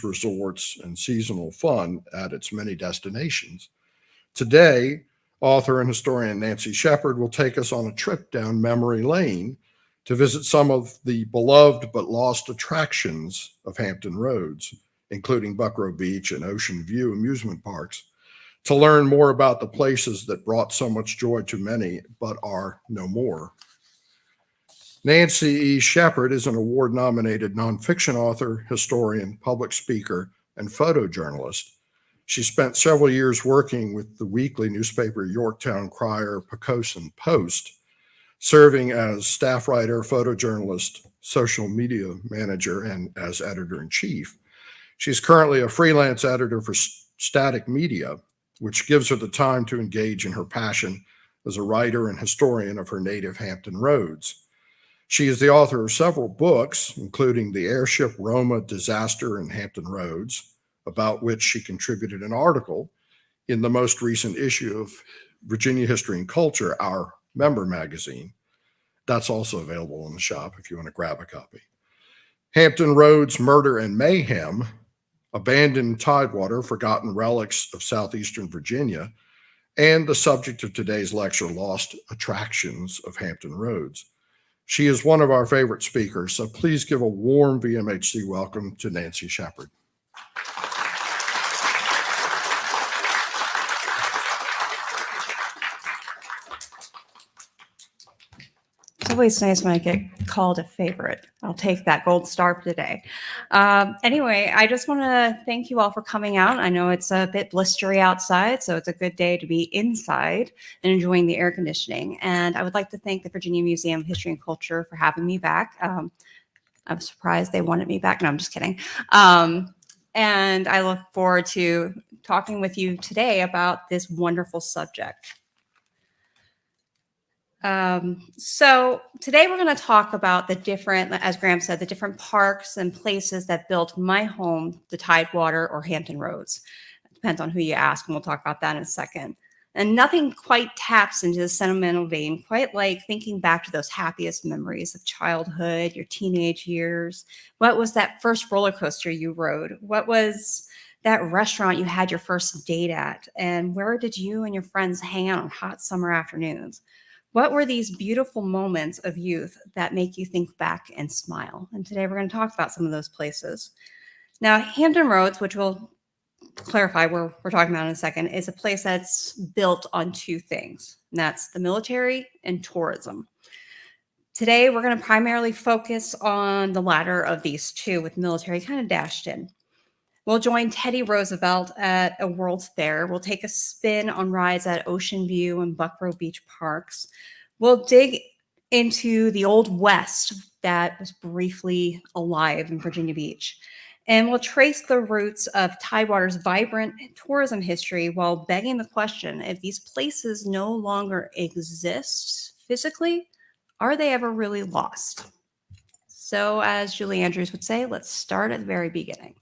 resorts, and seasonal fun at its many destinations. Today, author and historian Nancy Sheppard will take us on a trip down memory lane to visit some of the beloved but lost attractions of Hampton Roads, including Buckroe Beach and Ocean View amusement parks, to learn more about the places that brought so much joy to many but are no more. Nancy E. Sheppard is an award-nominated nonfiction author, historian, public speaker, and photojournalist. She spent several years working with the weekly newspaper Yorktown Crier Poquoson Post, serving as staff writer, photojournalist, social media manager, and as editor-in-chief. She's currently a freelance editor for Static Media, which gives her the time to engage in her passion as a writer and historian of her native Hampton Roads. She is the author of several books, including The Airship ROMA Disaster in Hampton Roads, about which she contributed an article in the most recent issue of Virginia History and Culture, our member magazine. That's also available in the shop if you want to grab a copy. Hampton Roads Murder and Mayhem, Abandoned Tidewater, Forgotten Relics of Southeastern Virginia, and the subject of today's lecture, Lost Attractions of Hampton Roads. She is one of our favorite speakers, so please give a warm VMHC welcome to Nancy Sheppard. It's always nice when I get called a favorite. I'll take that gold star today. Anyway, I just want to thank you all for coming out. I know it's a bit blistery outside, so it's a good day to be inside and enjoying the air conditioning. And I would like to thank the Virginia Museum of History and Culture for having me back. I'm surprised they wanted me back. No, I'm just kidding. And I look forward to talking with you today about this wonderful subject. So today we're going to talk about the different, as Graham said, the different parks and places that built my home, the Tidewater or Hampton Roads. It depends on who you ask, and we'll talk about that in a second. And nothing quite taps into the sentimental vein, quite like thinking back to those happiest memories of childhood, your teenage years. What was that first roller coaster you rode? What was that restaurant you had your first date at? And where did you and your friends hang out on hot summer afternoons? What were these beautiful moments of youth that make you think back and smile? And today we're going to talk about some of those places. Now, Hampton Roads, which we'll clarify where we're talking about in a second, is a place that's built on two things. And that's the military and tourism. Today, we're going to primarily focus on the latter of these two, with military kind of dashed in. We'll join Teddy Roosevelt at a World's Fair. We'll take a spin on rides at Ocean View and Buckroe Beach parks. We'll dig into the Old West that was briefly alive in Virginia Beach. And we'll trace the roots of Tidewater's vibrant tourism history while begging the question, if these places no longer exist physically, are they ever really lost? So as Julie Andrews would say, let's start at the very beginning.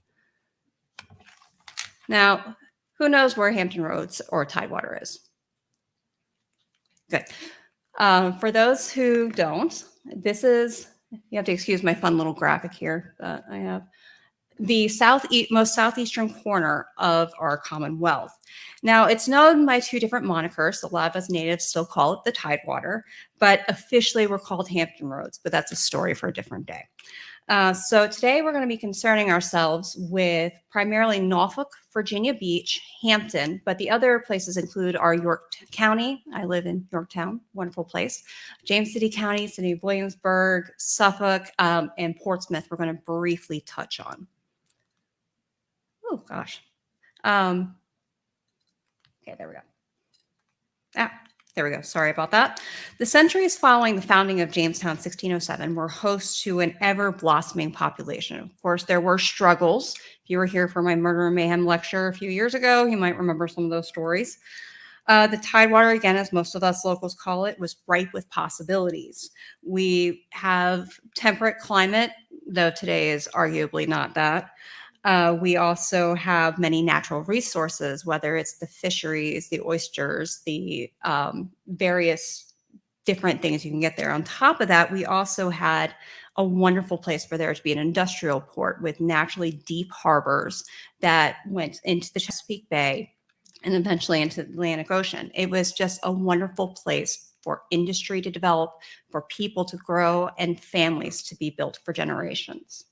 Now, who knows where Hampton Roads or Tidewater is? Good. For those who don't, this is, you have to excuse my fun little graphic here that I have, the most southeastern corner of our Commonwealth. Now, it's known by two different monikers. A lot of us natives still call it the Tidewater, but officially we're called Hampton Roads, but that's a story for a different day. So today we're going to be concerning ourselves with primarily Norfolk, Virginia Beach, Hampton, but the other places include our York County. I live in Yorktown, wonderful place. James City County, City of Williamsburg, Suffolk, and Portsmouth we're going to briefly touch on. Oh, gosh. Okay, there we go. There we go. Sorry about that. The centuries following the founding of Jamestown, 1607, were host to an ever-blossoming population. Of course, there were struggles. If you were here for my Murder and Mayhem lecture a few years ago, you might remember some of those stories. The Tidewater, again, as most of us locals call it, was ripe with possibilities. We have temperate climate, though today is arguably not that. We also have many natural resources, whether it's the fisheries, the oysters, the various different things you can get there. On top of that, we also had a wonderful place for there to be an industrial port with naturally deep harbors that went into the Chesapeake Bay and eventually into the Atlantic Ocean. It was just a wonderful place for industry to develop, for people to grow, and families to be built for generations.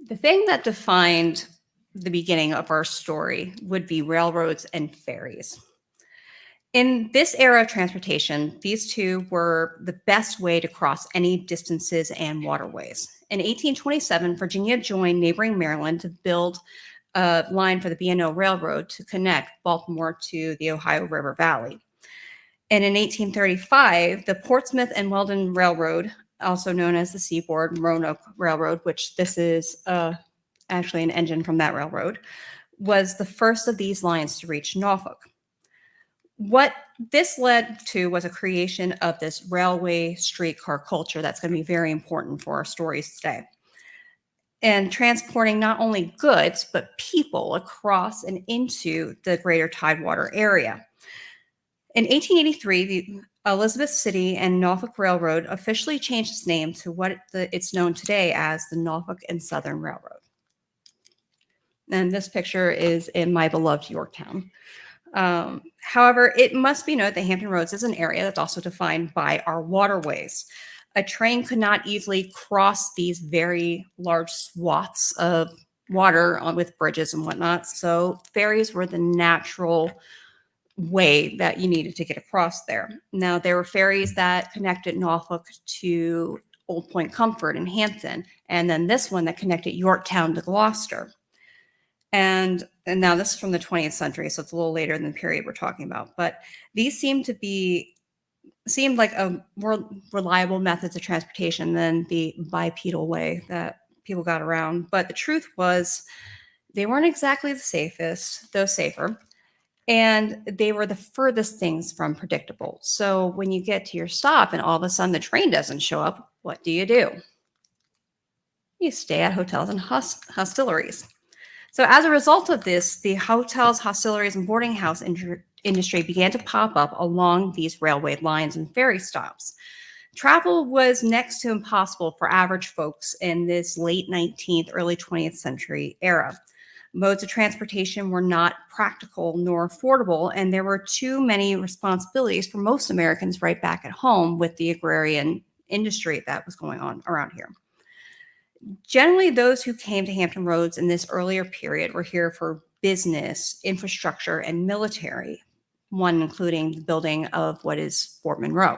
The thing that defined the beginning of our story would be railroads and ferries. In this era of transportation, these two were the best way to cross any distances and waterways. In 1827, Virginia joined neighboring Maryland to build a line for the B&O Railroad to connect Baltimore to the Ohio River Valley. And in 1835, the Portsmouth and Weldon Railroad, also known as the Seaboard Roanoke Railroad, which this is actually an engine from that railroad, was the first of these lines to reach Norfolk. What this led to was a creation of this railway streetcar culture that's going to be very important for our stories today. And transporting not only goods, but people across and into the greater Tidewater area. In 1883, the Elizabeth City and Norfolk Railroad officially changed its name to what it's known today as the Norfolk and Southern Railroad. And this picture is in my beloved Yorktown. However, it must be noted that Hampton Roads is an area that's also defined by our waterways. A train could not easily cross these very large swaths of water with bridges and whatnot. So ferries were the natural way that you needed to get across there. Now, there were ferries that connected Norfolk to Old Point Comfort in Hampton, and then this one that connected Yorktown to Gloucester. And now this is from the 20th century, so it's a little later than the period we're talking about. But these seemed like a more reliable methods of transportation than the bipedal way that people got around. But the truth was, they weren't exactly the safest, though safer. And they were the furthest things from predictable. So when you get to your stop and all of a sudden the train doesn't show up, what do? You stay at hotels and hosteleries. So as a result of this, the hotels, hosteleries, and boarding house industry began to pop up along these railway lines and ferry stops. Travel was next to impossible for average folks in this late 19th, early 20th century era. Modes of transportation were not practical nor affordable, and there were too many responsibilities for most Americans right back at home with the agrarian industry that was going on around here. Generally, those who came to Hampton Roads in this earlier period were here for business, infrastructure, and military, one including the building of what is Fort Monroe.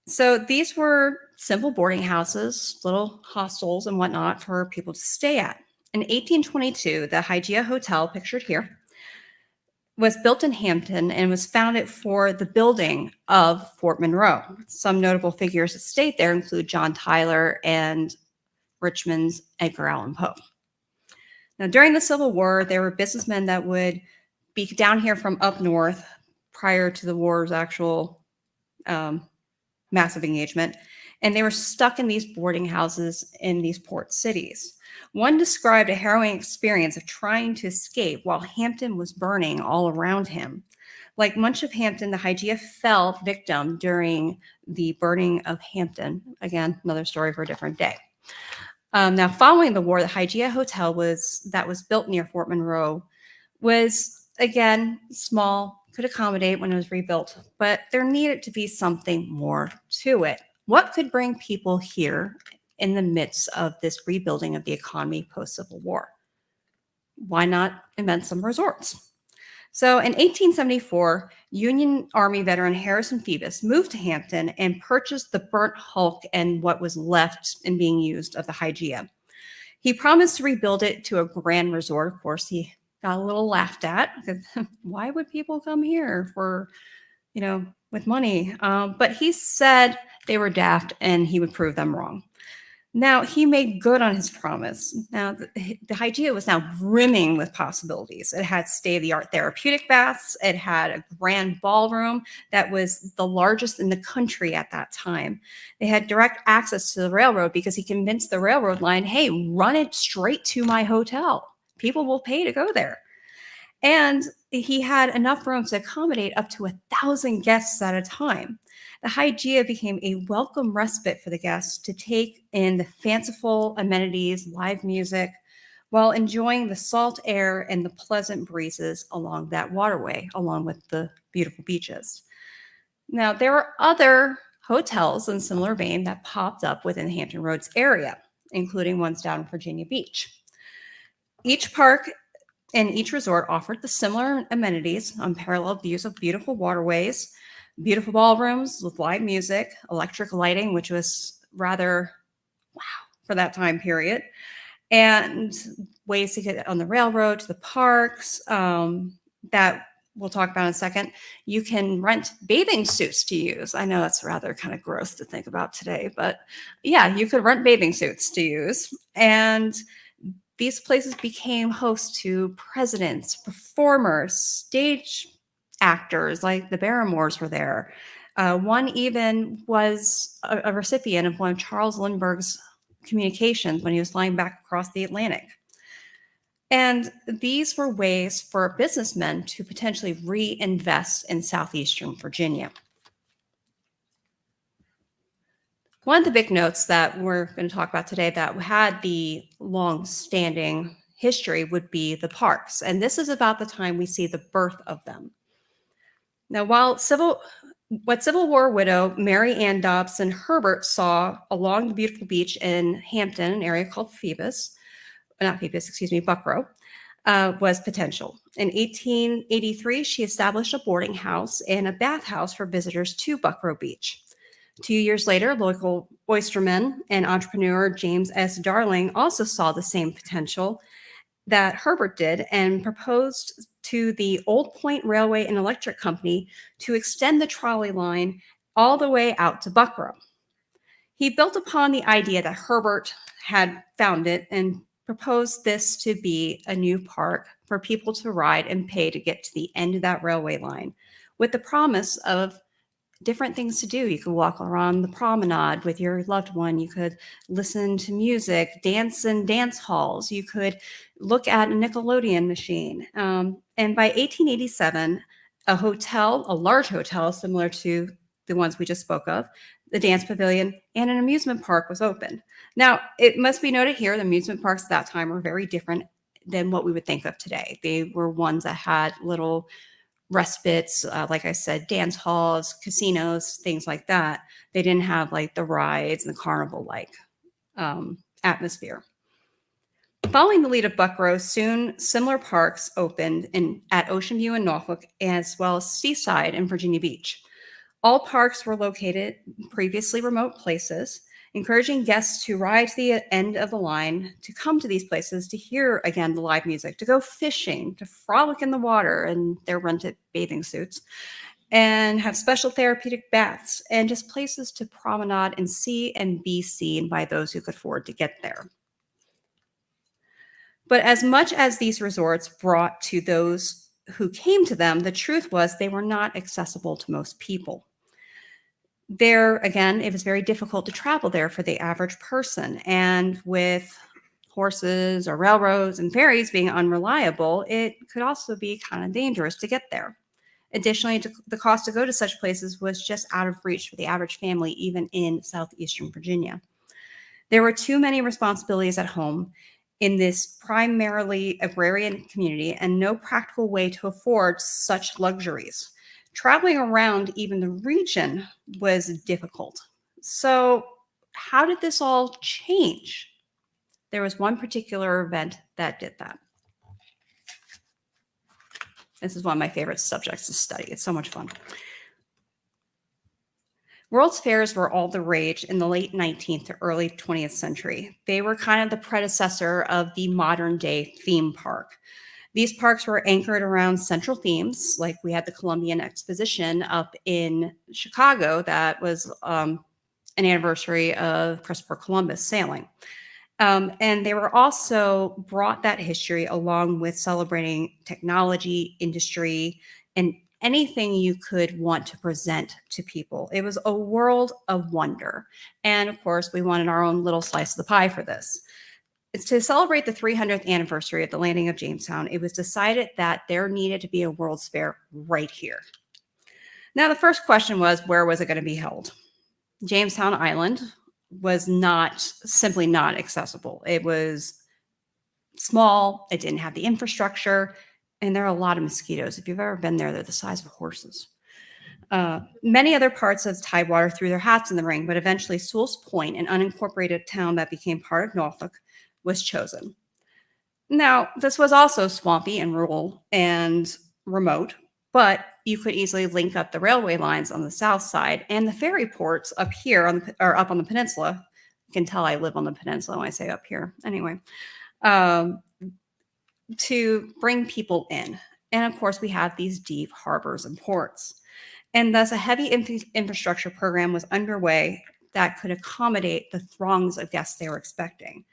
So these were simple boarding houses, little hostels and whatnot for people to stay at. In 1822, the Hygeia Hotel, pictured here, was built in Hampton and was founded for the building of Fort Monroe. Some notable figures that stayed there include John Tyler and Richmond's Edgar Allan Poe. Now, during the Civil War, there were businessmen that would be down here from up north prior to the war's actual massive engagement, and they were stuck in these boarding houses in these port cities. One described a harrowing experience of trying to escape while Hampton was burning all around him. Like much of Hampton, the Hygeia fell victim during the burning of Hampton. Again, another story for a different day. Now, following the war, the Hygeia Hotel that was built near Fort Monroe was, again, small, could accommodate when it was rebuilt, but there needed to be something more to it. What could bring people here in the midst of this rebuilding of the economy post-Civil War? Why not invent some resorts? So in 1874, Union Army veteran Harrison Phoebus moved to Hampton and purchased the burnt hulk and what was left and being used of the Hygeia. He promised to rebuild it to a grand resort. Of course, he got a little laughed at. Why would people come here for, with money? But he said they were daft and he would prove them wrong. Now, he made good on his promise. Now, the Hygeia was now brimming with possibilities. It had state-of-the-art therapeutic baths. It had a grand ballroom that was the largest in the country at that time. They had direct access to the railroad because he convinced the railroad line, hey, run it straight to my hotel. People will pay to go there. And he had enough room to accommodate up to 1,000 guests at a time. The Hygeia became a welcome respite for the guests to take in the fanciful amenities, live music, while enjoying the salt air and the pleasant breezes along that waterway, along with the beautiful beaches. Now, there are other hotels in similar vein that popped up within the Hampton Roads area, including ones down in Virginia Beach. Each park and each resort offered the similar amenities, unparalleled views of beautiful waterways, beautiful ballrooms with live music, electric lighting, which was rather wow for that time period, and ways to get on the railroad to the parks that we'll talk about in a second. You can rent bathing suits to use. I know that's rather kind of gross to think about today, but yeah, you could rent bathing suits to use. And these places became host to presidents, performers, stage actors, like the Barrymores were there. One even was a recipient of one of Charles Lindbergh's communications when he was flying back across the Atlantic. And these were ways for businessmen to potentially reinvest in southeastern Virginia. One of the big notes that we're going to talk about today that had the long-standing history would be the parks. And this is about the time we see the birth of them. Now, what Civil War widow Mary Ann Dobson Herbert saw along the beautiful beach in Hampton, an area called Buckroe, was potential. In 1883, she established a boarding house and a bathhouse for visitors to Buckroe Beach. 2 years later, local oysterman and entrepreneur James S. Darling also saw the same potential that Herbert did and proposed to the Old Point Railway and Electric Company to extend the trolley line all the way out to Buckroe. He built upon the idea that Herbert had found it and proposed this to be a new park for people to ride and pay to get to the end of that railway line, with the promise of different things to do. You could walk around the promenade with your loved one. You could listen to music, dance in dance halls. You could look at a Nickelodeon machine. And by 1887, a large hotel similar to the ones we just spoke of, the dance pavilion, and an amusement park was opened. Now, it must be noted here, the amusement parks at that time were very different than what we would think of today. They were ones that had little respites, like I said, dance halls, casinos, things like that. They didn't have like the rides and the carnival-like atmosphere. Following the lead of Buckroe, soon similar parks opened at Ocean View in Norfolk, as well as Seaside in Virginia Beach. All parks were located in previously remote places, encouraging guests to ride to the end of the line, to come to these places to hear, again, the live music, to go fishing, to frolic in the water in their rented bathing suits, and have special therapeutic baths, and just places to promenade and see and be seen by those who could afford to get there. But as much as these resorts brought to those who came to them, the truth was they were not accessible to most people. There, again, it was very difficult to travel there for the average person. And with horses or railroads and ferries being unreliable, it could also be kind of dangerous to get there. Additionally, the cost to go to such places was just out of reach for the average family, even in southeastern Virginia. There were too many responsibilities at home in this primarily agrarian community and no practical way to afford such luxuries. Traveling around even the region was difficult. So how did this all change? There was one particular event that did that. This is one of my favorite subjects to study. It's so much fun. World's fairs were all the rage in the late 19th to early 20th century. They were kind of the predecessor of the modern day theme park. These parks were anchored around central themes, like we had the Columbian Exposition up in Chicago that was an anniversary of Christopher Columbus sailing. And they were also brought that history along with celebrating technology, industry, and anything you could want to present to people. It was a world of wonder. And of course, we wanted our own little slice of the pie for this. it's to celebrate the 300th anniversary of the landing of Jamestown. It was decided that there needed to be a World's Fair right here. Now, the first question was, where was it going to be held? Jamestown Island was simply not accessible. It was small, it didn't have the infrastructure, and there are a lot of mosquitoes. If you've ever been there, they're the size of horses. Many other parts of Tidewater threw their hats in the ring, but eventually Sewell's Point, an unincorporated town that became part of Norfolk, was chosen. Now, this was also swampy and rural and remote, but you could easily link up the railway lines on the south side and the ferry ports up here up on the peninsula. You can tell I live on the peninsula when I say up here. Anyway, to bring people in. And of course, we have these deep harbors and ports. And thus, a heavy infrastructure program was underway that could accommodate the throngs of guests they were expecting.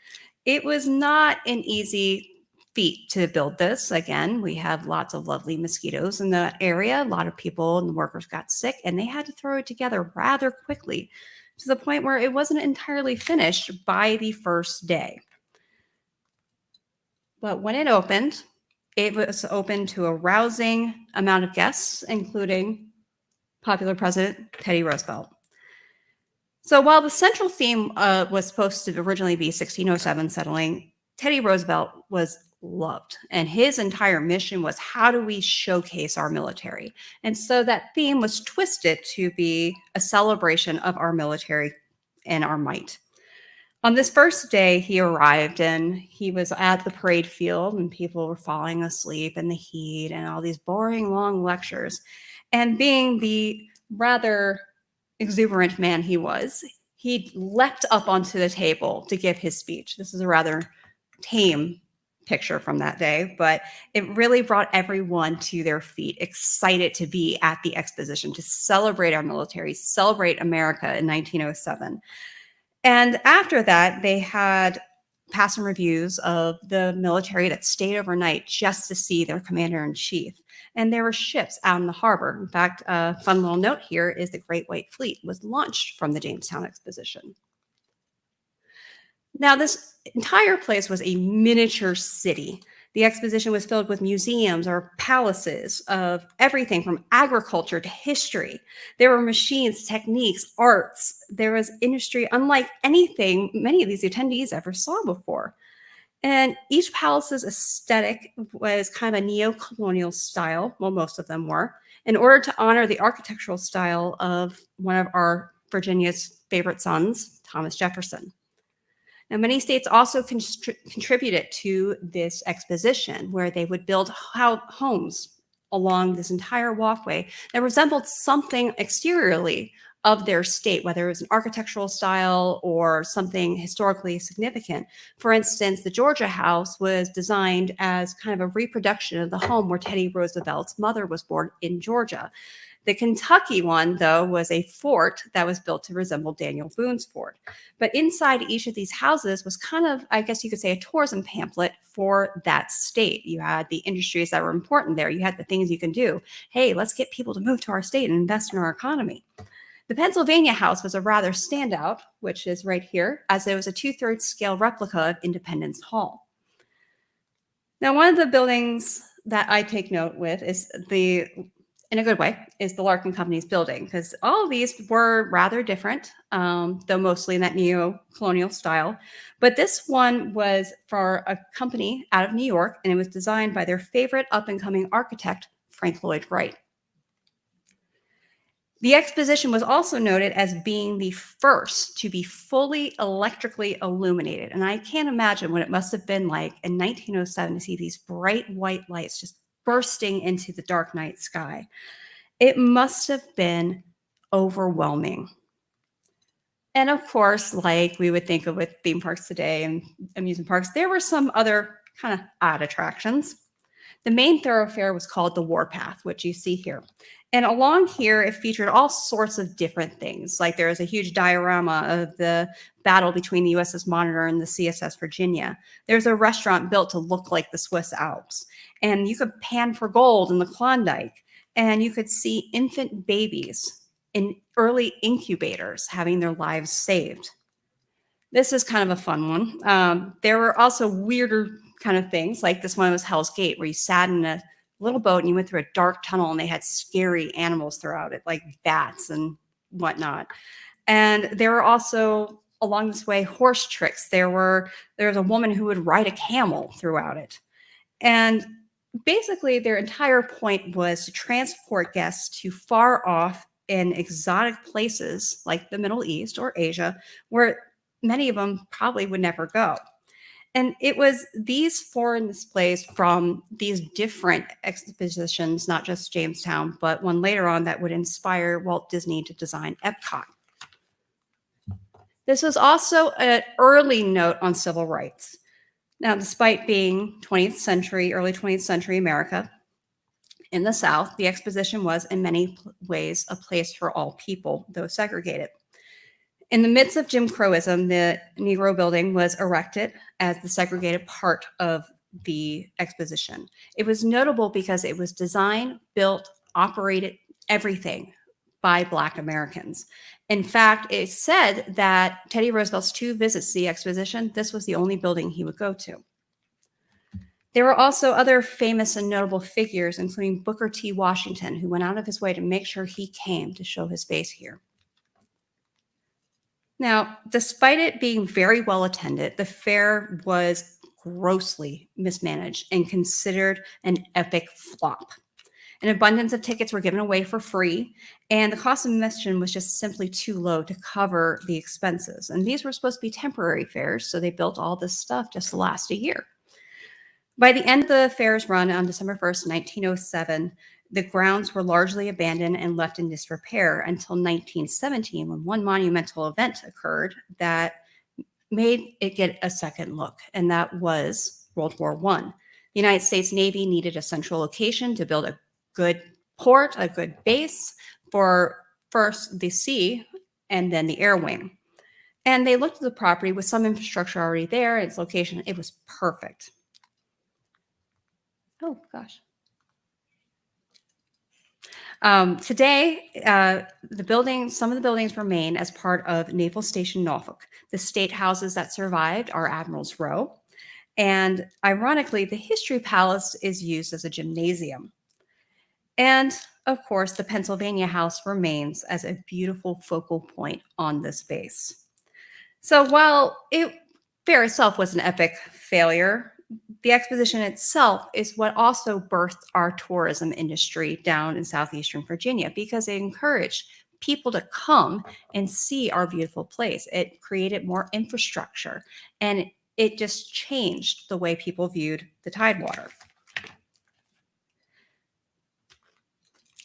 It was not an easy feat to build this. Again, we have lots of lovely mosquitoes in the area. A lot of people and the workers got sick, and they had to throw it together rather quickly to the point where it wasn't entirely finished by the first day. But when it was open to a rousing amount of guests, including popular President Teddy Roosevelt. So while the central theme was supposed to originally be 1607 settling, Teddy Roosevelt was loved. And his entire mission was, how do we showcase our military? And so that theme was twisted to be a celebration of our military and our might. On this first day, he arrived and he was at the parade field and people were falling asleep in the heat and all these boring long lectures. And being the rather exuberant man he was, he leapt up onto the table to give his speech. This is a rather tame picture from that day, but it really brought everyone to their feet, excited to be at the exposition, to celebrate our military, celebrate America in 1907. And after that, they had passing reviews of the military that stayed overnight just to see their commander-in-chief. And there were ships out in the harbor. In fact, a fun little note here is the Great White Fleet was launched from the Jamestown Exposition. Now, this entire place was a miniature city. The exposition was filled with museums or palaces of everything from agriculture to history. There were machines, techniques, arts. There was industry unlike anything many of these attendees ever saw before. And each palace's aesthetic was kind of a neo-colonial style, well, most of them were, in order to honor the architectural style of one of our Virginia's favorite sons, Thomas Jefferson. Now, many states also contributed to this exposition, where they would build homes along this entire walkway that resembled something exteriorly of their state, whether it was an architectural style or something historically significant. For instance, the Georgia house was designed as kind of a reproduction of the home where Teddy Roosevelt's mother was born in Georgia. The Kentucky one, though, was a fort that was built to resemble Daniel Boone's fort. But inside each of these houses was kind of, I guess you could say, a tourism pamphlet for that state. You had the industries that were important there. You had the things you can do. Hey, let's get people to move to our state and invest in our economy. The Pennsylvania house was a rather standout, which is right here, as it was a 2/3 scale replica of Independence Hall. Now, one of the buildings that I take note with is in a good way, is the Larkin Company's building, because all of these were rather different, though mostly in that neo-colonial style. But this one was for a company out of New York, and it was designed by their favorite up-and-coming architect, Frank Lloyd Wright. The exposition was also noted as being the first to be fully electrically illuminated. And I can't imagine what it must have been like in 1907 to see these bright white lights just bursting into the dark night sky. It must have been overwhelming. And of course, like we would think of with theme parks today and amusement parks, there were some other kind of odd attractions. The main thoroughfare was called the Warpath, which you see here. And along here, it featured all sorts of different things. Like there was a huge diorama of the battle between the USS Monitor and the CSS Virginia. There's a restaurant built to look like the Swiss Alps. And you could pan for gold in the Klondike. And you could see infant babies in early incubators having their lives saved. This is kind of a fun one. There were also weirder kind of things, like this one was Hell's Gate, where you sat in a little boat and you went through a dark tunnel and they had scary animals throughout it, like bats and whatnot. And there were also along this way horse tricks. There was a woman who would ride a camel throughout it. And basically their entire point was to transport guests to far off and exotic places like the Middle East or Asia, where many of them probably would never go. And it was these foreign displays from these different expositions, not just Jamestown, but one later on that would inspire Walt Disney to design Epcot. This was also an early note on civil rights. Now, despite being 20th century, early 20th century America, in the South, the exposition was in many ways a place for all people, though segregated. In the midst of Jim Crowism, the Negro Building was erected as the segregated part of the exposition. It was notable because it was designed, built, operated, everything by Black Americans. In fact, it said that Teddy Roosevelt's 2 visits to the exposition, this was the only building he would go to. There were also other famous and notable figures, including Booker T. Washington, who went out of his way to make sure he came to show his face here. Now, despite it being very well attended, the fair was grossly mismanaged and considered an epic flop. An abundance of tickets were given away for free, and the cost of admission was just simply too low to cover the expenses. And these were supposed to be temporary fairs, so they built all this stuff just to last a year. By the end of the fair's run on December 1st, 1907, the grounds were largely abandoned and left in disrepair until 1917, when one monumental event occurred that made it get a second look, and that was World War I. The United States Navy needed a central location to build a good port, a good base for first the sea and then the air wing. And they looked at the property with some infrastructure already there, its location, it was perfect. Oh, gosh. Today, some of the buildings remain as part of Naval Station Norfolk. The state houses that survived are Admiral's Row. And ironically, the History Palace is used as a gymnasium. And of course, the Pennsylvania House remains as a beautiful focal point on this base. So while it fair itself was an epic failure, the exposition itself is what also birthed our tourism industry down in southeastern Virginia, because it encouraged people to come and see our beautiful place. It created more infrastructure, and it just changed the way people viewed the Tidewater.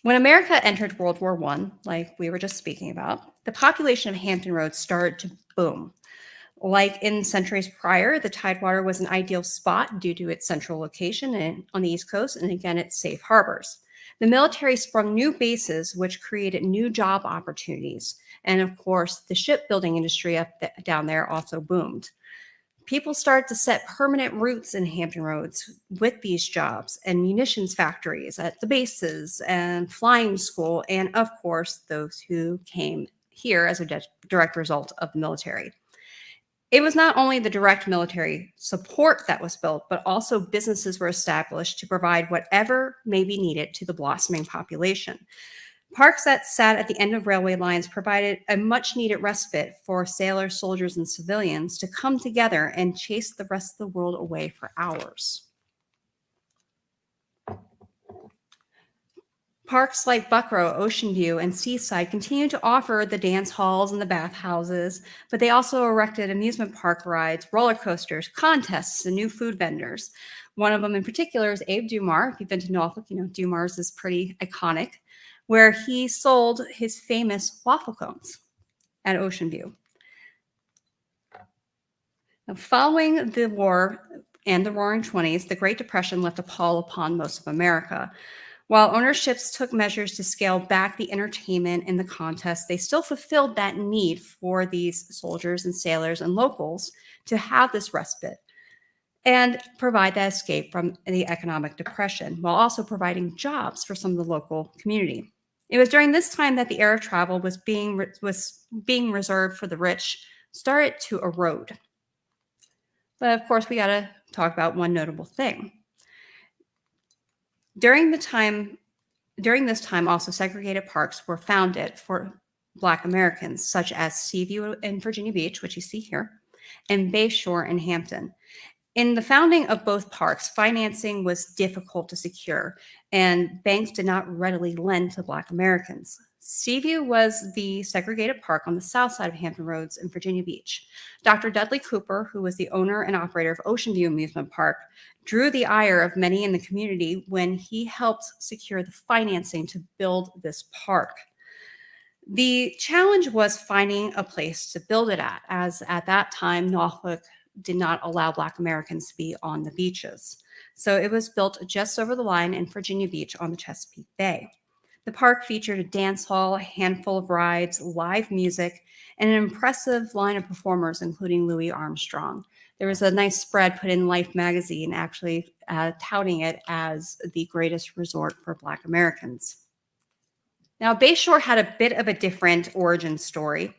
When America entered World War I, like we were just speaking about, the population of Hampton Roads started to boom. Like in centuries prior, the Tidewater was an ideal spot due to its central location on the East Coast, and again, its safe harbors. The military sprung new bases, which created new job opportunities. And of course, the shipbuilding industry down there also boomed. People started to set permanent roots in Hampton Roads with these jobs, and munitions factories at the bases and flying school, and of course, those who came here as a direct result of the military. It was not only the direct military support that was built, but also businesses were established to provide whatever may be needed to the blossoming population. Parks that sat at the end of railway lines provided a much needed respite for sailors, soldiers, and civilians to come together and chase the rest of the world away for hours. Parks like Buckroe, Ocean View, and Seaside continue to offer the dance halls and the bathhouses, but they also erected amusement park rides, roller coasters, contests, and new food vendors. One of them in particular is Abe Dumars. If you've been to Norfolk, you know Dumars is pretty iconic, where he sold his famous waffle cones at Ocean View. Now, following the war and the Roaring '20s, the Great Depression left a pall upon most of America. While ownerships took measures to scale back the entertainment and the contests, they still fulfilled that need for these soldiers and sailors and locals to have this respite and provide that escape from the economic depression, while also providing jobs for some of the local community. It was during this time that the air travel was being reserved for the rich, started to erode. But of course, we got to talk about one notable thing. During this time, also segregated parks were founded for Black Americans, such as Seaview in Virginia Beach, which you see here, and Bayshore in Hampton. In the founding of both parks, financing was difficult to secure, and banks did not readily lend to Black Americans. Seaview was the segregated park on the south side of Hampton Roads in Virginia Beach. Dr. Dudley Cooper, who was the owner and operator of Ocean View Amusement Park, drew the ire of many in the community when he helped secure the financing to build this park. The challenge was finding a place to build it at, as at that time, Norfolk did not allow Black Americans to be on the beaches. So it was built just over the line in Virginia Beach on the Chesapeake Bay. The park featured a dance hall, a handful of rides, live music, and an impressive line of performers, including Louis Armstrong. There was a nice spread put in Life magazine, actually touting it as the greatest resort for Black Americans. Now, Bayshore had a bit of a different origin story.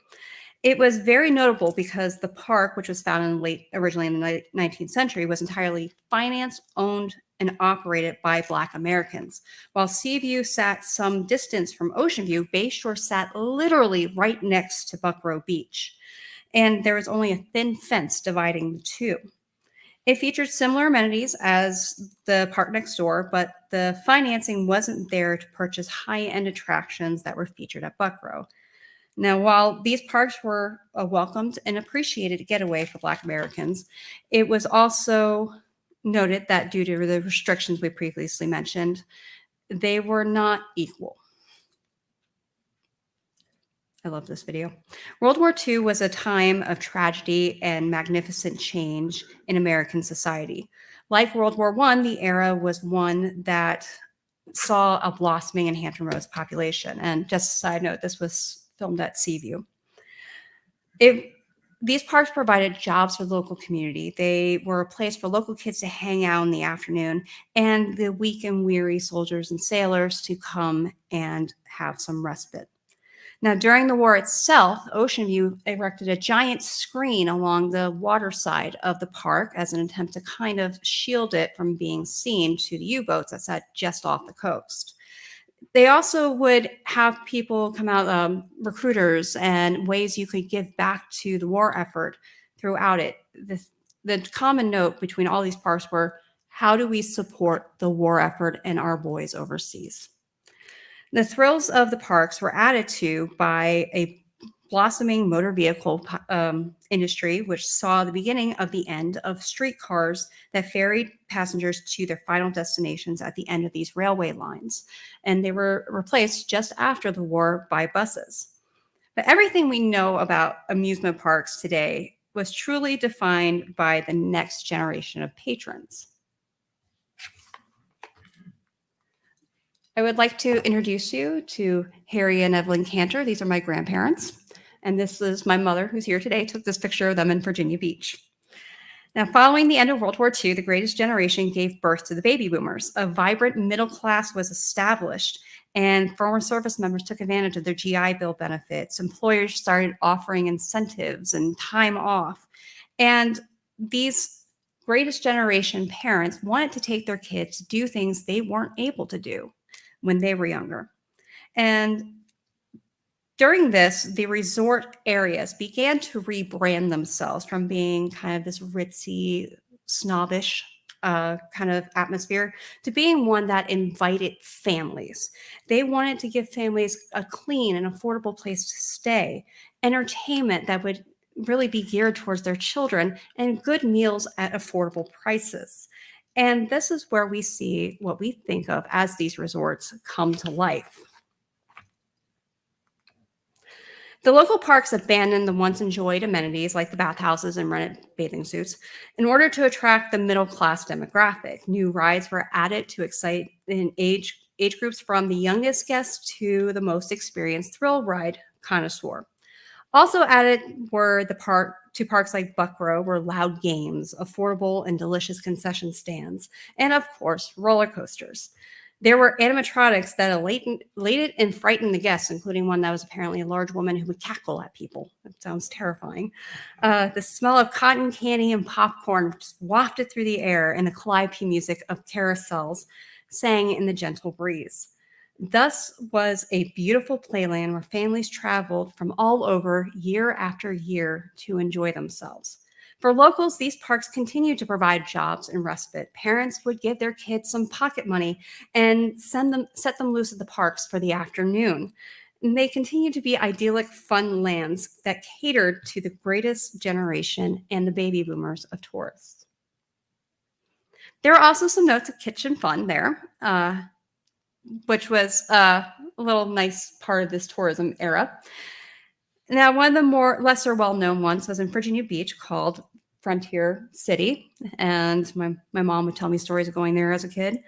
It was very notable because the park, which was founded originally in the 19th century, was entirely financed, owned, and operated by Black Americans. While Seaview sat some distance from Ocean View, Bayshore sat literally right next to Buckroe Beach, and there was only a thin fence dividing the two. It featured similar amenities as the park next door, but the financing wasn't there to purchase high-end attractions that were featured at Buckroe. Now, while these parks were a welcomed and appreciated getaway for Black Americans, it was also noted that due to the restrictions we previously mentioned, they were not equal. I love this video. World War II was a time of tragedy and magnificent change in American society. Like World War I, the era was one that saw a blossoming in Hampton Roads population. And just a side note, this was filmed at Seaview. These parks provided jobs for the local community. They were a place for local kids to hang out in the afternoon and the weak and weary soldiers and sailors to come and have some respite. Now, during the war itself, Ocean View erected a giant screen along the water side of the park as an attempt to kind of shield it from being seen to the U-boats that sat just off the coast. They also would have people come out, recruiters, and ways you could give back to the war effort throughout it. The common note between all these parks were, how do we support the war effort and our boys overseas? The thrills of the parks were added to by a blossoming motor vehicle industry, which saw the beginning of the end of streetcars that ferried passengers to their final destinations at the end of these railway lines. And they were replaced just after the war by buses. But everything we know about amusement parks today was truly defined by the next generation of patrons. I would like to introduce you to Harry and Evelyn Cantor. These are my grandparents. And this is my mother, who's here today. Took this picture of them in Virginia Beach. Now, following the end of World War II, the greatest generation gave birth to the baby boomers. A vibrant middle class was established, and former service members took advantage of their GI Bill benefits. Employers started offering incentives and time off. And these greatest generation parents wanted to take their kids to do things they weren't able to do when they were younger. And during this, the resort areas began to rebrand themselves from being kind of this ritzy, snobbish kind of atmosphere to being one that invited families. They wanted to give families a clean and affordable place to stay, entertainment that would really be geared towards their children, and good meals at affordable prices. And this is where we see what we think of as these resorts come to life. The local parks abandoned the once enjoyed amenities like the bathhouses and rented bathing suits in order to attract the middle class demographic. New rides were added to excite in age groups from the youngest guests to the most experienced thrill ride connoisseur. Also added were parks like Buckroe were loud games, affordable and delicious concession stands, and of course, roller coasters. There were animatronics that elated and frightened the guests, including one that was apparently a large woman who would cackle at people. That sounds terrifying. The smell of cotton candy and popcorn just wafted through the air, and the calliope music of carousels sang in the gentle breeze. Thus was a beautiful playland where families traveled from all over year after year to enjoy themselves. For locals, these parks continued to provide jobs and respite. Parents would give their kids some pocket money and set them loose at the parks for the afternoon. And they continued to be idyllic, fun lands that catered to the greatest generation and the baby boomers of tourists. There are also some notes of kitchen fun there, which was a little nice part of this tourism era. Now, one of the more lesser well-known ones was in Virginia Beach called Frontier City. And my mom would tell me stories of going there as a kid.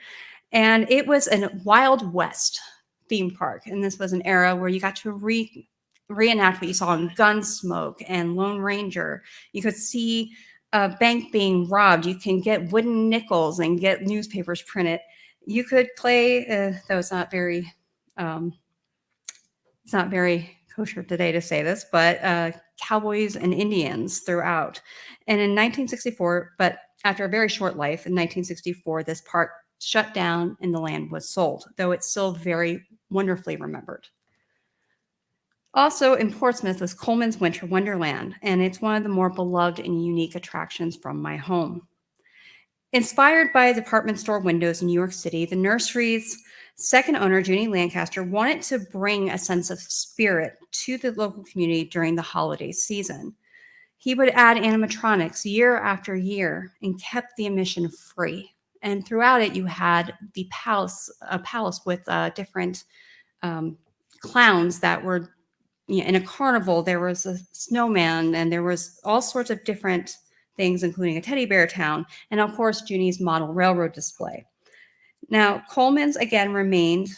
And it was a Wild West theme park. And this was an era where you got to reenact what you saw in Gunsmoke and Lone Ranger. You could see a bank being robbed. You can get wooden nickels and get newspapers printed. You could play, though it's not very kosher today to say this, but cowboys and Indians throughout. And in 1964, but after a very short life, in 1964, this park shut down and the land was sold, though it's still very wonderfully remembered. Also in Portsmouth was Coleman's Winter Wonderland, and it's one of the more beloved and unique attractions from my home. Inspired by department store windows in New York City, the nursery's second owner, Junie Lancaster, wanted to bring a sense of spirit to the local community during the holiday season. He would add animatronics year after year and kept the admission free. And throughout it, you had a palace with different clowns that were, in a carnival. There was a snowman, and there was all sorts of different things, including a teddy bear town, and of course, Junie's model railroad display. Now, Coleman's again remained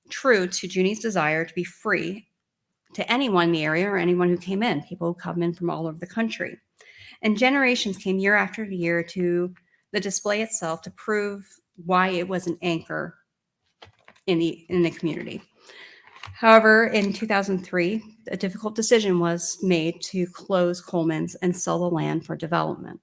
true to Junie's desire to be free to anyone in the area or anyone who came in, people who come in from all over the country. And generations came year after year to the display itself to prove why it was an anchor in the community. However, in 2003, a difficult decision was made to close Coleman's and sell the land for development.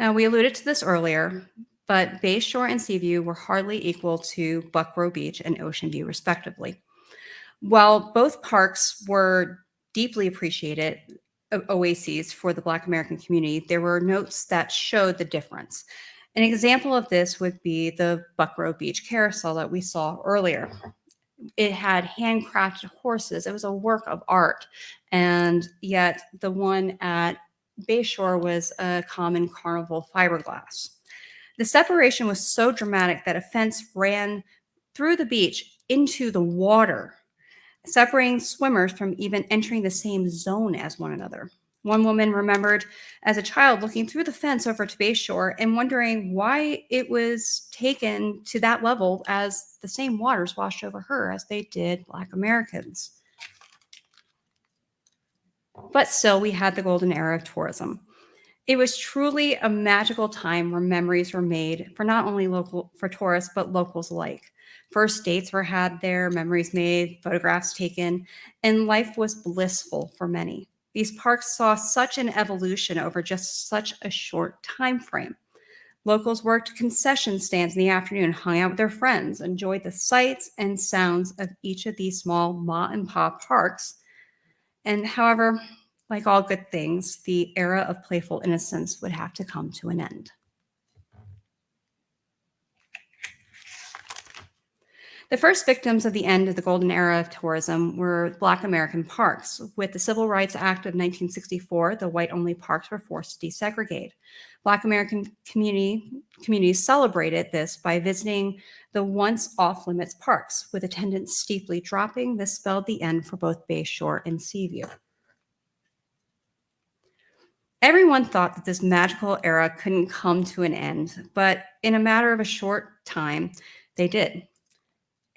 Now, we alluded to this earlier, but Bayshore and Seaview were hardly equal to Buckroe Beach and Ocean View, respectively. While both parks were deeply appreciated oases for the Black American community, there were notes that showed the difference. An example of this would be the Buckroe Beach carousel that we saw earlier. It had handcrafted horses. It was a work of art. And yet the one at Bayshore was a common carnival fiberglass. The separation was so dramatic that a fence ran through the beach into the water, separating swimmers from even entering the same zone as one another. One woman remembered as a child looking through the fence over to Bayshore and wondering why it was taken to that level as the same waters washed over her as they did Black Americans. But still, we had the golden era of tourism. It was truly a magical time where memories were made for not only for tourists, but locals alike. First dates were had there, memories made, photographs taken, and life was blissful for many. These parks saw such an evolution over just such a short time frame. Locals worked concession stands in the afternoon, hung out with their friends, enjoyed the sights and sounds of each of these small ma and pop parks. And however, like all good things, the era of playful innocence would have to come to an end. The first victims of the end of the golden era of tourism were Black American parks. With the Civil Rights Act of 1964, the white-only parks were forced to desegregate. Black American communities celebrated this by visiting the once off-limits parks. With attendance steeply dropping, this spelled the end for both Bayshore and Seaview. Everyone thought that this magical era couldn't come to an end, but in a matter of a short time, they did.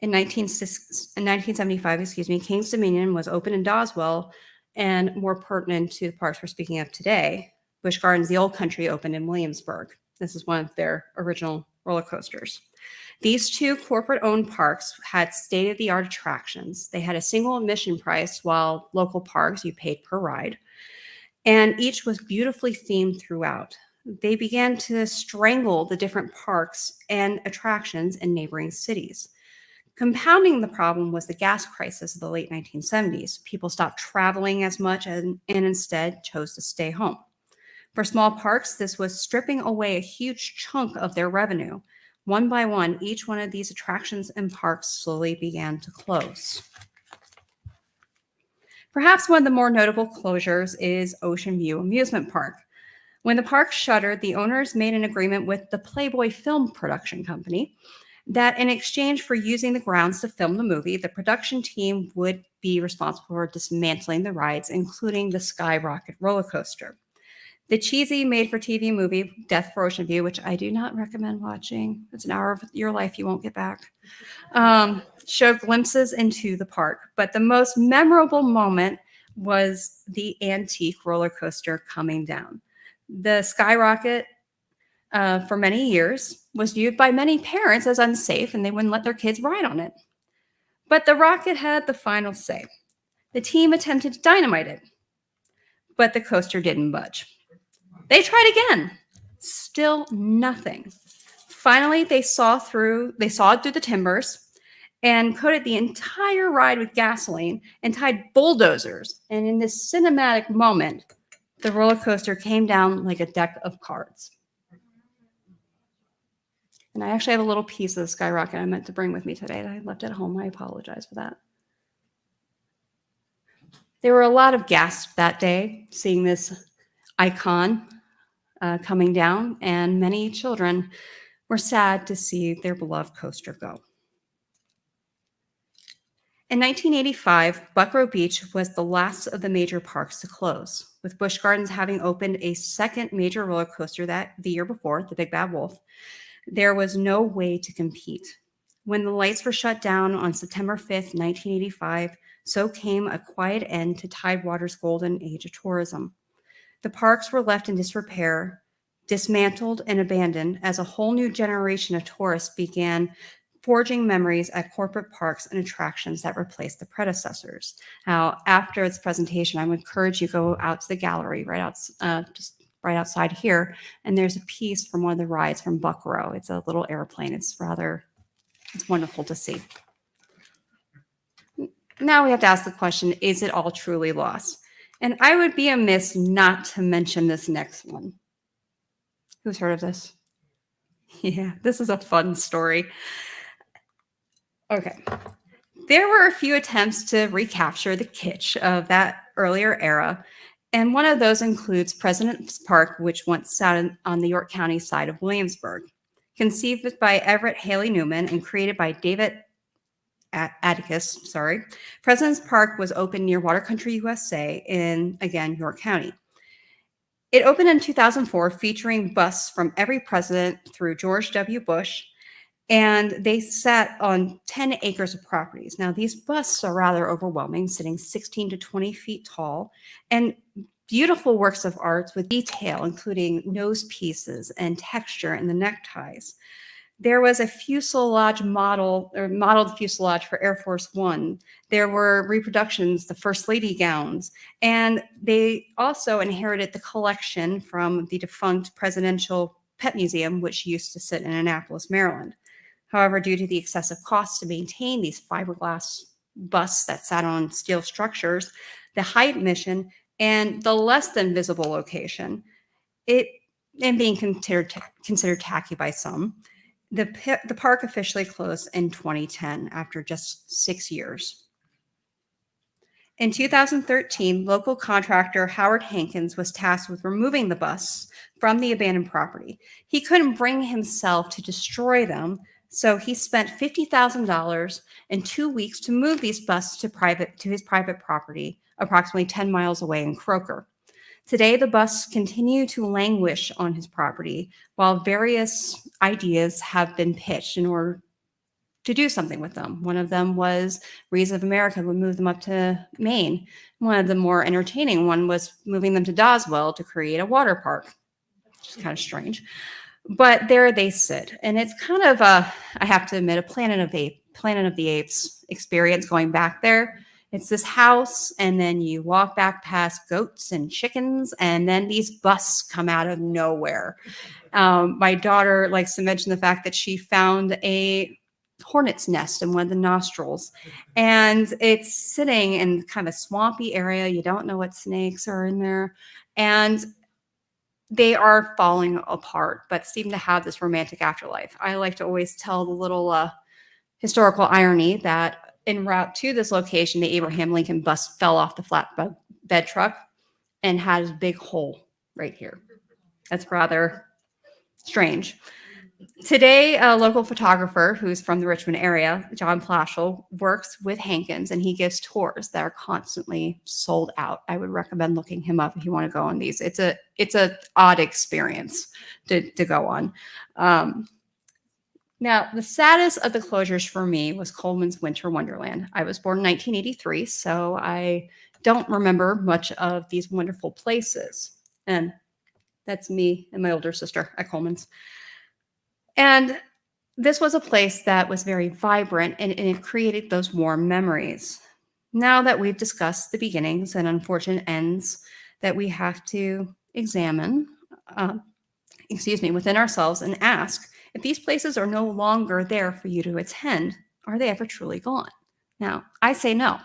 In 1975, King's Dominion was opened in Doswell, and more pertinent to the parks we're speaking of today, Busch Gardens, the Old Country, opened in Williamsburg. This is one of their original roller coasters. These two corporate-owned parks had state-of-the-art attractions. They had a single admission price, while local parks, you paid per ride. And each was beautifully themed throughout. They began to strangle the different parks and attractions in neighboring cities. Compounding the problem was the gas crisis of the late 1970s. People stopped traveling as much and instead chose to stay home. For small parks, this was stripping away a huge chunk of their revenue. One by one, each one of these attractions and parks slowly began to close. Perhaps one of the more notable closures is Ocean View Amusement Park. When the park shuttered, the owners made an agreement with the Playboy Film Production Company that in exchange for using the grounds to film the movie, the production team would be responsible for dismantling the rides, including the Skyrocket roller coaster. The cheesy made-for-TV movie, Death for Ocean View, which I do not recommend watching, it's an hour of your life you won't get back, showed glimpses into the park. But the most memorable moment was the antique roller coaster coming down. The Skyrocket, for many years, was viewed by many parents as unsafe, and they wouldn't let their kids ride on it. But the rocket had the final say. The team attempted to dynamite it, but the coaster didn't budge. They tried again. Still nothing. Finally, they sawed it through the timbers and coated the entire ride with gasoline and tied bulldozers. And in this cinematic moment, the roller coaster came down like a deck of cards. And I actually have a little piece of the Skyrocket I meant to bring with me today that I left at home. I apologize for that. There were a lot of gasps that day seeing this icon coming down, and many children were sad to see their beloved coaster go. In 1985, Buckroe Beach was the last of the major parks to close, with Busch Gardens having opened a second major roller coaster the year before, the Big Bad Wolf. There was no way to compete. When the lights were shut down on September 5th, 1985, so came a quiet end to Tidewater's golden age of tourism. The parks were left in disrepair, dismantled and abandoned as a whole new generation of tourists began forging memories at corporate parks and attractions that replaced the predecessors. Now, after its presentation, I would encourage you to go out to the gallery just right outside here, and there's a piece from one of the rides from Buckroe. It's a little airplane. It's wonderful to see. Now we have to ask the question, is it all truly lost? And I would be amiss not to mention this next one. Who's heard of this? Yeah, this is a fun story. Okay. There were a few attempts to recapture the kitsch of that earlier era, and one of those includes President's Park, which once sat on the York County side of Williamsburg. Conceived by Everett Haley Newman and created by David Atticus, President's Park was opened near Water Country, USA in, again, York County. It opened in 2004, featuring busts from every president through George W. Bush, and they sat on 10 acres of properties. Now, these busts are rather overwhelming, sitting 16 to 20 feet tall, and beautiful works of art with detail, including nose pieces and texture in the neckties. There was a fuselage modeled fuselage for Air Force One. There were reproductions, the First Lady gowns, and they also inherited the collection from the defunct Presidential Pet Museum, which used to sit in Annapolis, Maryland. However, due to the excessive costs to maintain these fiberglass busts that sat on steel structures, the height mission, and the less than visible location, and being considered tacky by some, the park officially closed in 2010 after just 6 years. In 2013, local contractor Howard Hankins was tasked with removing the busts from the abandoned property. He couldn't bring himself to destroy them, so he spent $50,000 in 2 weeks to move these busts to his private property, approximately 10 miles away in Croker. Today, the busts continue to languish on his property, while various ideas have been pitched in order to do something with them. One of them was Reeds of America would move them up to Maine. One of the more entertaining one was moving them to Doswell to create a water park, which is kind of strange. But there they sit. And it's kind of a, I have to admit, a Planet of the Apes experience going back there. It's this house, and then you walk back past goats and chickens, and then these busts come out of nowhere. My daughter likes to mention the fact that she found a hornet's nest in one of the nostrils, and it's sitting in kind of a swampy area. You don't know what snakes are in there, and they are falling apart, but seem to have this romantic afterlife. I like to always tell the little historical irony that en route to this location, the Abraham Lincoln bus fell off the flatbed truck and had a big hole right here. That's rather strange. Today, a local photographer who's from the Richmond area, John Plashel, works with Hankins, and he gives tours that are constantly sold out. I would recommend looking him up if you want to go on these. It's a odd experience to go on. Now, the saddest of the closures for me was Coleman's Winter Wonderland. I was born in 1983, so I don't remember much of these wonderful places. And that's me and my older sister at Coleman's. And this was a place that was very vibrant, and it created those warm memories. Now that we've discussed the beginnings and unfortunate ends that we have to examine, within ourselves and ask, if these places are no longer there for you to attend, are they ever truly gone? Now, I say no.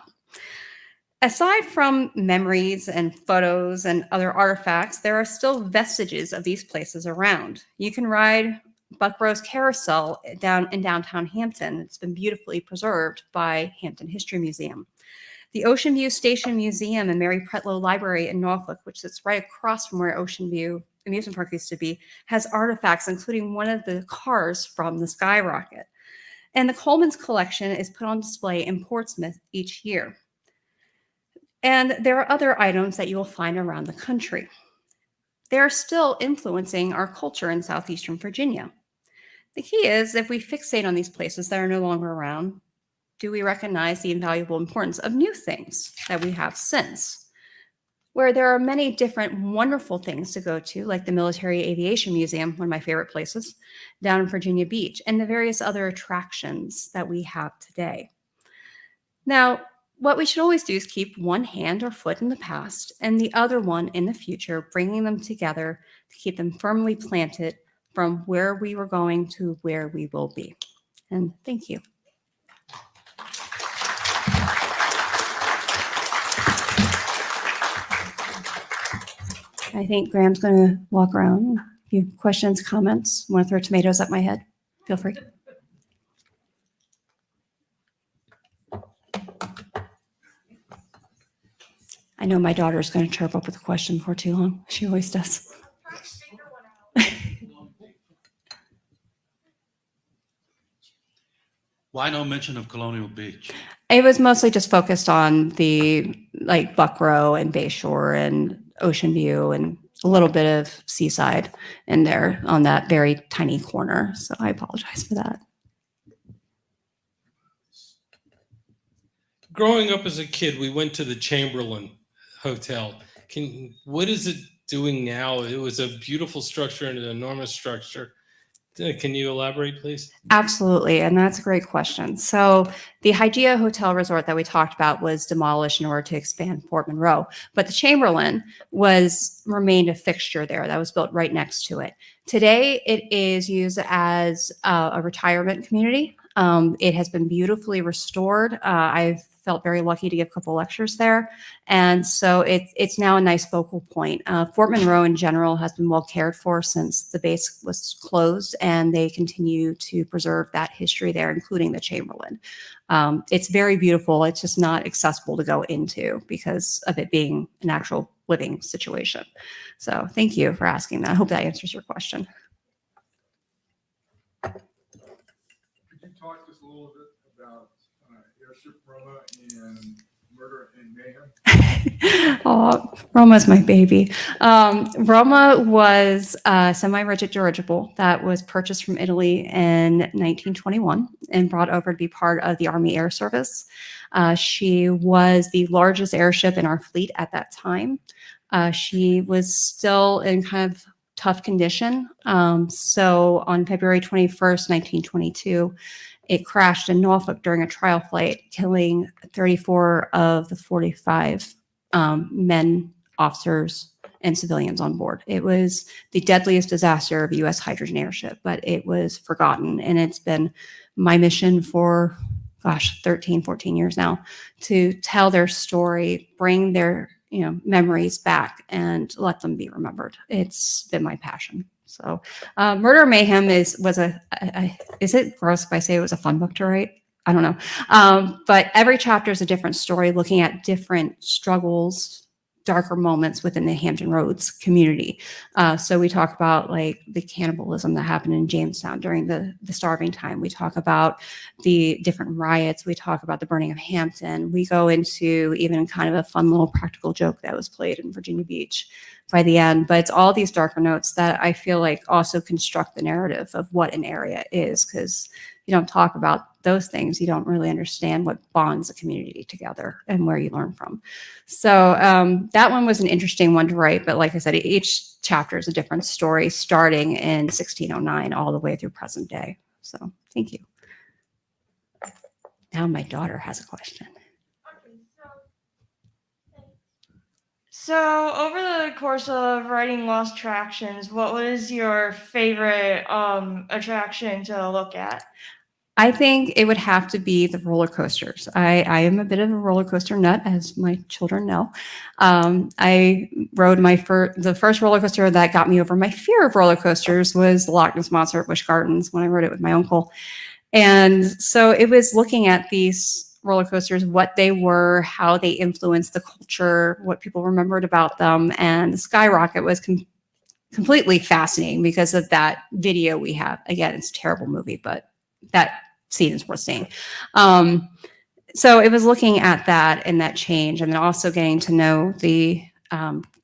Aside from memories and photos and other artifacts, there are still vestiges of these places around. You can ride Buckroe's carousel down in downtown Hampton. It's been beautifully preserved by Hampton History Museum. The Ocean View Station Museum and Mary Pretlow Library in Norfolk, which sits right across from where Ocean View Amusement Park used to be, has artifacts, including one of the cars from the Skyrocket. And the Coleman's collection is put on display in Portsmouth each year. And there are other items that you will find around the country. They are still influencing our culture in southeastern Virginia. The key is, if we fixate on these places that are no longer around, do we recognize the invaluable importance of new things that we have since? Where there are many different wonderful things to go to, like the Military Aviation Museum, one of my favorite places, down in Virginia Beach, and the various other attractions that we have today. Now, what we should always do is keep one hand or foot in the past and the other one in the future, bringing them together to keep them firmly planted from where we were going to where we will be. And thank you. I think Graham's going to walk around. If you have questions, comments, want to throw tomatoes at my head, feel free. I know my daughter's going to chirp up with a question before too long. She always does. Why no mention of Colonial Beach? It was mostly just focused on the Buckroe and Bayshore and Ocean View and a little bit of Seaside in there on that very tiny corner. So I apologize for that. Growing up as a kid, we went to the Chamberlain Hotel. What is it doing now? It was a beautiful structure and an enormous structure. Can you elaborate, please? Absolutely, and that's a great question. So the Hygeia Hotel Resort that we talked about was demolished in order to expand Fort Monroe, but the Chamberlain remained a fixture there that was built right next to it. Today, it is used as a retirement community. It has been beautifully restored. I've felt very lucky to give a couple lectures there. And so it's now a nice focal point. Fort Monroe in general has been well cared for since the base was closed, and they continue to preserve that history there, including the Chamberlain. It's very beautiful. It's just not accessible to go into because of it being an actual living situation. So thank you for asking that. I hope that answers your question. Could you talk just a little bit about Airship ROMA and Murder and Mayhem? Oh, Roma's my baby. Roma was a semi-rigid dirigible that was purchased from Italy in 1921 and brought over to be part of the Army Air Service. She was the largest airship in our fleet at that time. She was still in kind of tough condition. So on February 21st, 1922, it crashed in Norfolk during a trial flight, killing 34 of the 45 men, officers, and civilians on board. It was the deadliest disaster of a U.S. hydrogen airship, but it was forgotten. And it's been my mission for, 13, 14 years now, to tell their story, bring their memories back, and let them be remembered. It's been my passion. So Murder Mayhem is it gross if I say it was a fun book to write? I don't know. But every chapter is a different story, looking at different struggles, darker moments within the Hampton Roads community. So we talk about like the cannibalism that happened in Jamestown during the starving time. We talk about the different riots. We talk about the burning of Hampton. We go into even kind of a fun little practical joke that was played in Virginia Beach by the end. But it's all these darker notes that I feel like also construct the narrative of what an area is, because you don't talk about those things, you don't really understand what bonds a community together and where you learn from. So that one was an interesting one to write. But like I said, each chapter is a different story, starting in 1609 all the way through present day. So thank you. Now my daughter has a question. So over the course of writing Lost Attractions, what was your favorite attraction to look at? I think it would have to be the roller coasters. I am a bit of a roller coaster nut, as my children know. I rode the first roller coaster that got me over my fear of roller coasters was the Loch Ness Monster at Busch Gardens when I rode it with my uncle. And so it was looking at these roller coasters, what they were, how they influenced the culture, what people remembered about them. And the Skyrocket was completely fascinating because of that video we have. Again, it's a terrible movie, but that scene is worth seeing. So it was looking at that and that change, and then also getting to know the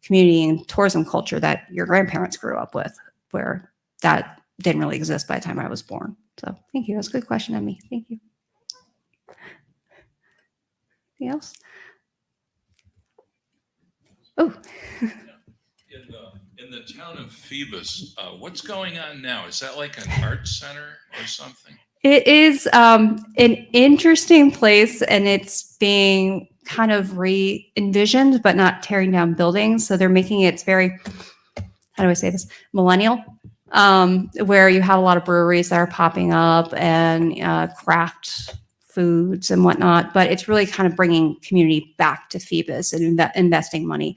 community and tourism culture that your grandparents grew up with, where that didn't really exist by the time I was born. So thank you. That's a good question, Emmy. Thank you. Anything else? Oh. In the town of Phoebus, what's going on now? Is that like an art center or something? It is an interesting place, and it's being kind of re-envisioned, but not tearing down buildings. So they're making it very, how do I say this, millennial, where you have a lot of breweries that are popping up and craft foods and whatnot. But it's really kind of bringing community back to Phoebus and investing money.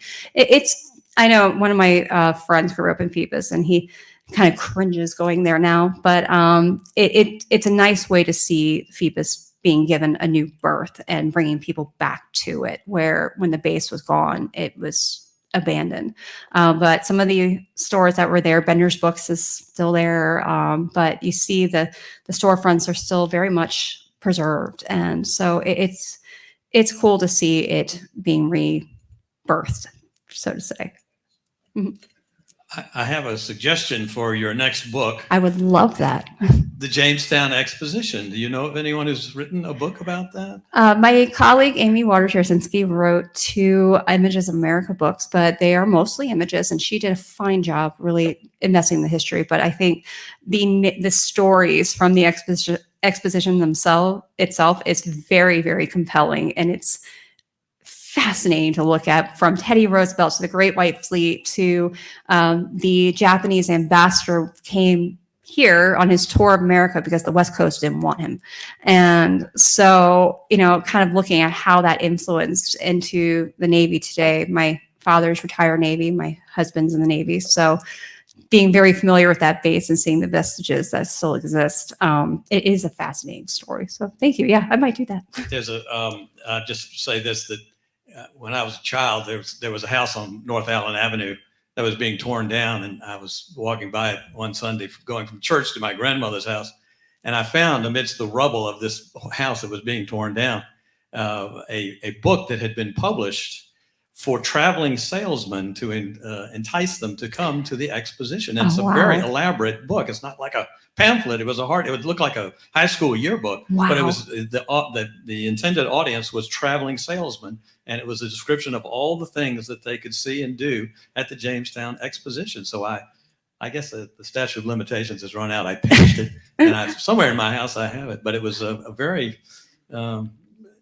I know one of my friends grew up in Phoebus, and he kind of cringes going there now, but it's a nice way to see Phoebus being given a new birth and bringing people back to it, where when the base was gone, it was abandoned. But some of the stores that were there, Bender's Books is still there, but you see the storefronts are still very much preserved. And so it's cool to see it being rebirthed, so to say. Mm-hmm. I have a suggestion for your next book. I would love that. The Jamestown Exposition. Do you know of anyone who's written a book about that? My colleague, Amy Waters-Yersinski, wrote 2 Images of America books, but they are mostly images, and she did a fine job really investing in the history. But I think the stories from the exposition itself is very, very compelling, and it's fascinating to look at, from Teddy Roosevelt to the Great White Fleet to the Japanese ambassador came here on his tour of America because the West Coast didn't want him. And so, kind of looking at how that influenced into the Navy today. My father's retired Navy, my husband's in the Navy. So being very familiar with that base and seeing the vestiges that still exist, it is a fascinating story. So thank you. Yeah, I might do that. There's just say this, that when I was a child, there was a house on North Allen Avenue that was being torn down, and I was walking by it one Sunday going from church to my grandmother's house, and I found amidst the rubble of this house that was being torn down a book that had been published for traveling salesmen to entice them to come to the exposition. And it's a very elaborate book. It's not like a pamphlet. It would look like a high school yearbook, but it was the intended audience was traveling salesmen. And it was a description of all the things that they could see and do at the Jamestown Exposition. So I I guess the statute of limitations has run out. I pinched it, and somewhere in my house I have it. But it was a very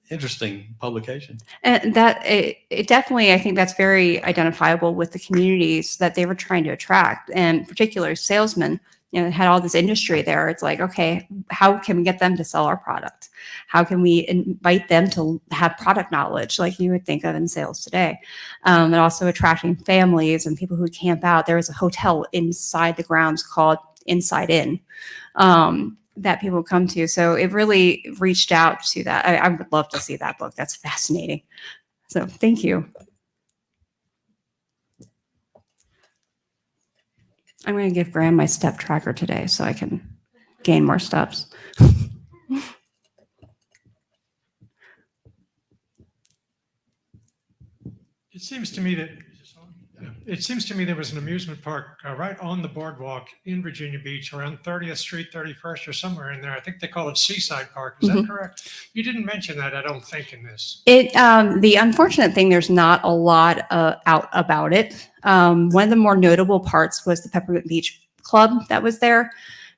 interesting publication. And that it definitely, I think that's very identifiable with the communities that they were trying to attract, and particular salesmen. You know, it had all this industry there. It's like, okay, how can we get them to sell our product? How can we invite them to have product knowledge like you would think of in sales today? And also attracting families and people who camp out. There was a hotel inside the grounds called Inside Inn that people come to. So it really reached out to that. I would love to see that book. That's fascinating. So thank you. I'm going to give Graham my step tracker today so I can gain more steps. It seems to me that there was an amusement park right on the boardwalk in Virginia Beach around 30th Street, 31st, or somewhere in there. I think they call it Seaside Park. Is that correct? You didn't mention that, I don't think, in this. The unfortunate thing, there's not a lot out about it. One of the more notable parts was the Peppermint Beach Club that was there.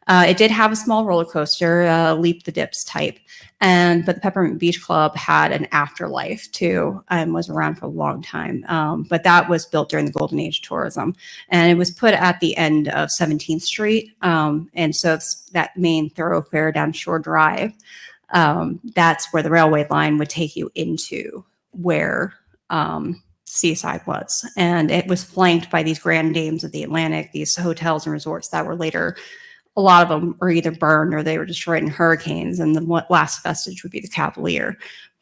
It did have a small roller coaster, Leap the Dips type, but the Peppermint Beach Club had an afterlife too, and was around for a long time. But that was built during the golden age of tourism, and it was put at the end of 17th Street. And so it's that main thoroughfare down Shore Drive. That's where the railway line would take you into where Seaside was, and it was flanked by these grand dames of the Atlantic, these hotels and resorts that were later, a lot of them were either burned or they were destroyed in hurricanes, and the last vestige would be the Cavalier.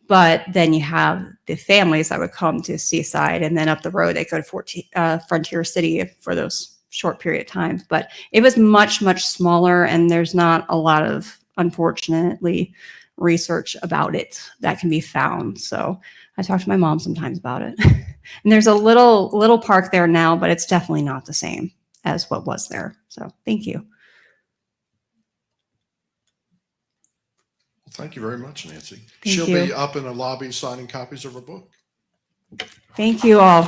But then you have the families that would come to Seaside, and then up the road they go to Frontier City for those short period of time. But it was much, much smaller, and there's not a lot of, unfortunately, research about it that can be found. So I talk to my mom sometimes about it. And there's a little park there now, but it's definitely not the same as what was there. So thank you. Well, thank you very much, Nancy. Thank She'll you. be up in a lobby signing copies of her book. Thank you all.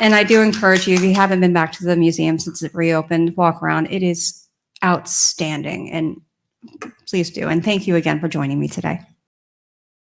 And I do encourage you, if you haven't been back to the museum since it reopened, walk around. It is outstanding, and please do. And thank you again for joining me today.